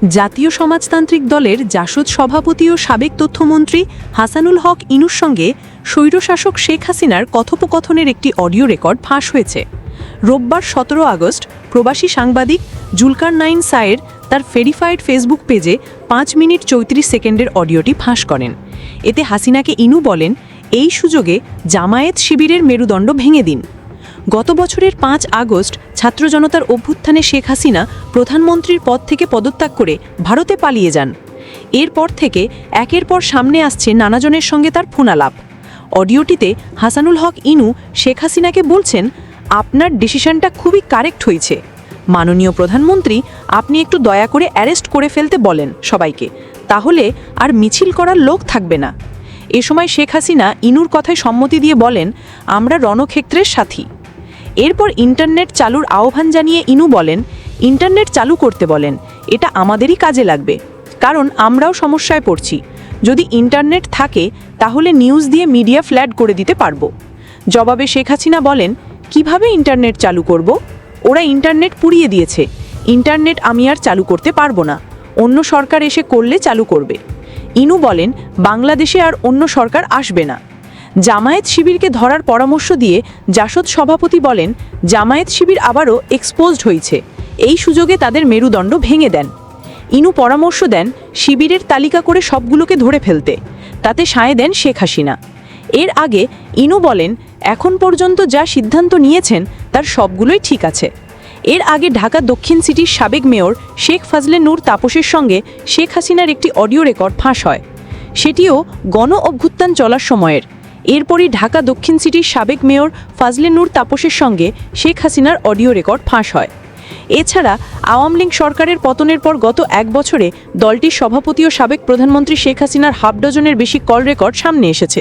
জাতীয় সমাজতান্ত্রিক দলের জাসদ সভাপতি ও সাবেক তথ্যমন্ত্রী হাসানুল হক ইনুর সঙ্গে স্বৈরশাসক শেখ হাসিনার কথোপকথনের একটি অডিও রেকর্ড ফাঁস হয়েছে। রোববার ১৭ আগস্ট প্রবাসী সাংবাদিক জুলকারনাইন সায়ের তার ভেরিফাইড ফেসবুক পেজে ৫ মিনিট ৩৪ সেকেন্ডের অডিওটি ফাঁস করেন। এতে হাসিনাকে ইনু বলেন, এই সুযোগে জামায়াত শিবিরের মেরুদণ্ড ভেঙে দিন। গত বছরের ৫ আগস্ট ছাত্র জনতার অভ্যুত্থানে শেখ হাসিনা প্রধানমন্ত্রীর পদ থেকে পদত্যাগ করে ভারতে পালিয়ে যান। এরপর থেকে একের পর সামনে আসছে নানাজনের সঙ্গে তার ফোনালাপ। অডিওটিতে হাসানুল হক ইনু শেখ হাসিনাকে বলছেন, আপনার ডিসিশনটা খুবই কারেক্ট হয়েছে। মাননীয় প্রধানমন্ত্রী, আপনি একটু দয়া করে অ্যারেস্ট করে ফেলতে বলেন সবাইকে, তাহলে আর মিছিল করার লোক থাকবে না। এ সময় শেখ হাসিনা ইনুর কথায় সম্মতি দিয়ে বলেন, আমরা রণক্ষেত্রের সাথী। এরপর ইন্টারনেট চালুর আহ্বান জানিয়ে ইনু বলেন, ইন্টারনেট চালু করতে বলেন, এটা আমাদেরই কাজে লাগবে, কারণ আমরাও সমস্যায় পড়ছি। যদি ইন্টারনেট থাকে তাহলে নিউজ দিয়ে মিডিয়া ফ্ল্যাট করে দিতে পারবো। জবাবে শেখ হাসিনা বলেন, কিভাবে ইন্টারনেট চালু করব? ওরা ইন্টারনেট পুড়িয়ে দিয়েছে, ইন্টারনেট আমি আর চালু করতে পারবো না, অন্য সরকার এসে করলে চালু করবে। ইনু বলেন, বাংলাদেশে আর অন্য সরকার আসবে না। জামায়াত শিবিরকে ধরার পরামর্শ দিয়ে জাসদ সভাপতি বলেন, জামায়াত শিবির আবারও এক্সপোজড হয়েছে, এই সুযোগে তাদের মেরুদণ্ড ভেঙে দেন। ইনু পরামর্শ দেন শিবিরের তালিকা করে সবগুলোকে ধরে ফেলতে, তাতে সায় দেন শেখ হাসিনা। এর আগে ইনু বলেন, এখন পর্যন্ত যা সিদ্ধান্ত নিয়েছেন তার সবগুলোই ঠিক আছে। এর আগে ঢাকা দক্ষিণ সিটির সাবেক মেয়র শেখ ফাজলে নূর তাপসের সঙ্গে শেখ হাসিনার একটি অডিও রেকর্ড ফাঁস হয়, সেটিও গণ অভ্যুত্থান চলার সময়ের। এরপরই ঢাকা দক্ষিণ সিটির সাবেক মেয়র ফাজলে নূর তাপসের সঙ্গে শেখ হাসিনার অডিও রেকর্ড ফাঁস হয়। এছাড়া আওয়ামী লীগ সরকারের পতনের পর গত ১ বছরে দলটির সভাপতি ও সাবেক প্রধানমন্ত্রী শেখ হাসিনার হাফ ডজনের বেশি কল রেকর্ড সামনে এসেছে।